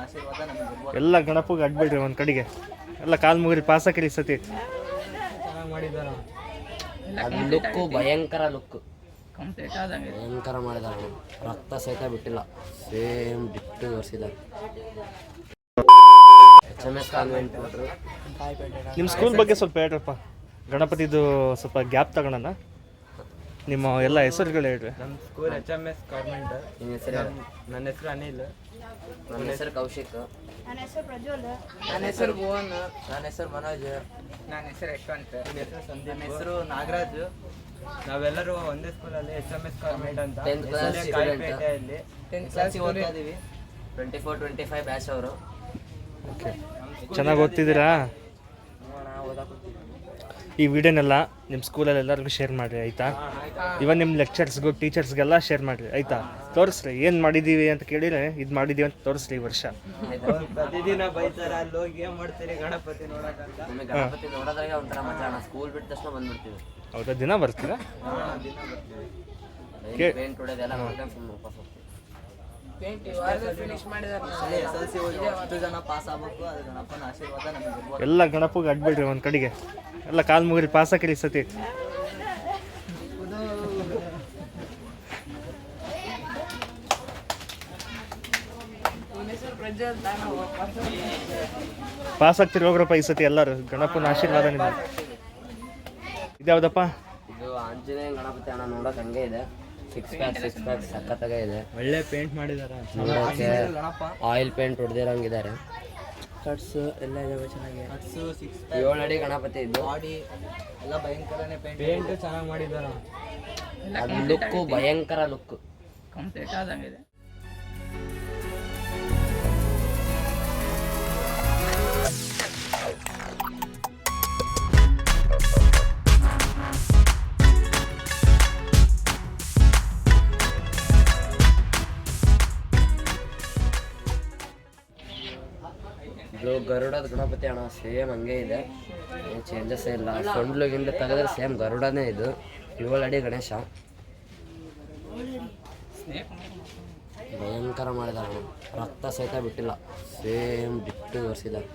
ಆಶೀರ್ವಾದ ನಮಗೆ ಎಲ್ಲ ಗಣಪಗೆ ಅಡ್ಬಿಡ್ರಿ ಒಂದು ಕಡೆಗೆ ಎಲ್ಲ ಕಾಲು ಮುಗಿರಿ ಪಾಸ್ ಹಾಕಿರಿ ಸತಿ ಚೆನ್ನಾಗಿ ಮಾಡಿದಾರ. ಅದು ಲುಕ್ಕು ಭಯಂಕರ ಲುಕ್, ಕಂಪ್ಲೀಟ್ ಆದಂಗೆ ಭಯಂಕರ ಮಾಡಿದಾರೆ. ರಕ್ತ ಸಹಿತ ಬಿಟ್ಟಿಲ್ಲ, ಸೇಮ್ ಬಿಟ್ಟು ತೋರಿಸಿದ್ದಾರೆ. HMS ಕಾನ್ವೆಂಟ್ ನೋಡ್ರು. ನಿಮ್ಮ ಸ್ಕೂಲ್ ಬಗ್ಗೆ ಸ್ವಲ್ಪ ಹೇಳ್ರಪ್ಪ. ಗಣಪತಿದು ಸ್ವಲ್ಪ ಗ್ಯಾಪ್ ತಗೊಳ್ಳೋಣ. ನಿಮ್ಮ ಎಲ್ಲ ಹೆಸರುಗಳು ಹೇಳ್ರಿ. ನಮ್ಮ ಸ್ಕೂಲ್ HMS ಕಾನ್ವೆಂಟ್. ನಿನ್ನ ಹೆಸರು? ನನ್ನ ಹೆಸರು ಅನಿಲ್. ನನ್ನ ಹೆಸರು ಕೌಶಿಕ್. ನನ್ನ ಹೆಸರು ಪ್ರಜ್ವಲ್. ನನ್ನ ಹೆಸರು ಭುವನ್. ನನ್ನ ಹೆಸರು ಮನೋಜ್. ನನ್ನ ಹೆಸರು ಯಶವಂತ್. ನನ್ನ ಹೆಸರು ಸಂದೀಪ್. ನನ್ನ ಹೆಸರು ನಾಗರಾಜ್. ನಾವೆಲ್ಲರೂ ಒಂದೇ ಸ್ಕೂಲಲ್ಲಿ HMS ಕಾನ್ವೆಂಟ್ ಅಂತ 10th class ಕಾಯಿಪೇಟೆಯಲ್ಲಿ 10th ಕ್ಲಾಸ್ ಓದ್ತಾ ಇದೀವಿ. 24-25 ಬ್ಯಾಚ್ ಅವರು. ಓಕೆ, ಚೆನ್ನಾಗಿ ಓದ್ತಿದ್ದೀರಾ? ಈ ವಿಡಿಯೋನೆಲ್ಲ ನಿಮ್ಮ ಸ್ಕೂಲಲ್ಲಿ ಎಲ್ಲರಿಗೂ ಶೇರ್ ಮಾಡಿರಿ ಆಯಿತಾ? ಇವನ್ ನಿಮ್ಮ ಲೆಕ್ಚರ್ಸ್ಗೂ ಟೀಚರ್ಸ್ಗೆಲ್ಲ ಶೇರ್ ಮಾಡಿರಿ ಆಯಿತಾ? ತೋರಿಸ್ರಿ ಏನು ಮಾಡಿದ್ದೀವಿ ಅಂತ ಕೇಳಿದರೆ ಇದು ಮಾಡಿದ್ದೀವಿ ಅಂತ ತೋರಿಸ್ರಿ ಈ ವರ್ಷ. ಪ್ರತಿದಿನ ಬೈತಾರ, ಅಲ್ಲಿ ಹೋಗಿ ಏನು ಮಾಡ್ತೀರಿ ಗಣಪತಿ ನೋಡೋಕ್ಕಂತ. ನಮಗೆ ಗಣಪತಿ ನೋಡೋದ್ರಾಗ ಒಂಥರ ಮಜಾ ಅಣ್ಣ. ಸ್ಕೂಲ್ ಬಿಟ್ಟ ತಕ್ಷಣ ಬಂದ್ಬಿಡ್ತೀವಿ. ಹೌದಾ? ದಿನ ಬರ್ತೀರಾ? ದಿನ ಬರ್ತೀವಿ. ಪೇಂಟ್ ಹೊಡೆದೆಲ್ಲ ಮಾಡ್ಕೊಂಡು ಸುಮ್ಮನೆ ವಾಪಸ್ ಹೋಗ್ತೀವಿ. ಫಿನಿಶ್ ಮಾಡಿದಾರೆ. SLC ಹೋಗಿ 10 ಜನ ಪಾಸ್ ಆಗಬೇಕು. ಅದು ಗಣಪನ ಆಶೀರ್ವಾದ ನಮಗೆ. ಎಲ್ಲ ಗಣಪಗೆ ಅಡ್ಬಿಡ್ರಿ ಒಂದು ಕಡೆಗೆ ಎಲ್ಲ ಕಾಲು ಮುಗಿರಿ ಪಾಸ್ ಹಾಕಿರಿ ಸತಿ ಪಾಸ್ ಆಗ್ತಿರಿ ಹೋಗ್ರಪ್ಪ ಈ ಸತಿ ಎಲ್ಲರೂ. ಗಣಪನ ಆಶೀರ್ವಾದ ನಿಮಗೆ. ಇದ್ಯಾವುದಪ್ಪ? ಇದು ಆಂಜನೇಯ ಗಣಪತಿ ಅಣ್ಣ, ನೋಡೋಕೆ ಹಂಗೆ ಇದೆ. ಸಿಕ್ಸ್ ಪ್ಯಾಕ್ ಸಖತ್ತಾಗೆ ಇದೆ. ಒಳ್ಳೆ ಪೇಂಟ್ ಮಾಡಿದಾರೆ. ನೋಡೋಕೆ ಆಯಿಲ್ ಪೇಂಟ್ ಹೊಡೆದಿರಂಗಿದ್ದಾರೆ. ಕಟ್ಸ್ ಎಲ್ಲ ಇದಾವೆ ಚೆನ್ನಾಗಿ. ಕಟ್ಸು 7 ಅಡಿ ಗಣಪತಿ ಇದು. ಬಾಡಿ ಎಲ್ಲ ಭಯಂಕರನೇ ಪೇಂಟ್ ಚೆನ್ನಾಗಿ ಮಾಡಿದಾರ. ಅದು ಲುಕ್ಕು ಭಯಂಕರ ಲುಕ್, ಕಂಪ್ಲೀಟ್ ಆದಂಗೆ ಇದೆ. ಇದು ಗರುಡದ ಗಣಪತಿ ಅಣ್ಣ, ಸೇಮ್ ಹಂಗೆ ಇದೆ, ಏನು ಚೇಂಜಸ್ ಇಲ್ಲ. ಸೊಂಡ್ಲು ಗಿಂಡ್ಲು ತೆಗೆದ್ರೆ ಸೇಮ್ ಗರುಡನೇ ಇದು. 7 ಅಡಿ ಗಣೇಶ ಭಯಂಕರ ಮಾಡಿದಾರೆ ಅಣ್ಣ. ರಕ್ತ ಸಹಿತ ಬಿಟ್ಟಿಲ್ಲ, ಸೇಮ್ ಬಿಟ್ಟು ತೋರಿಸಿದ್ದಾರೆ.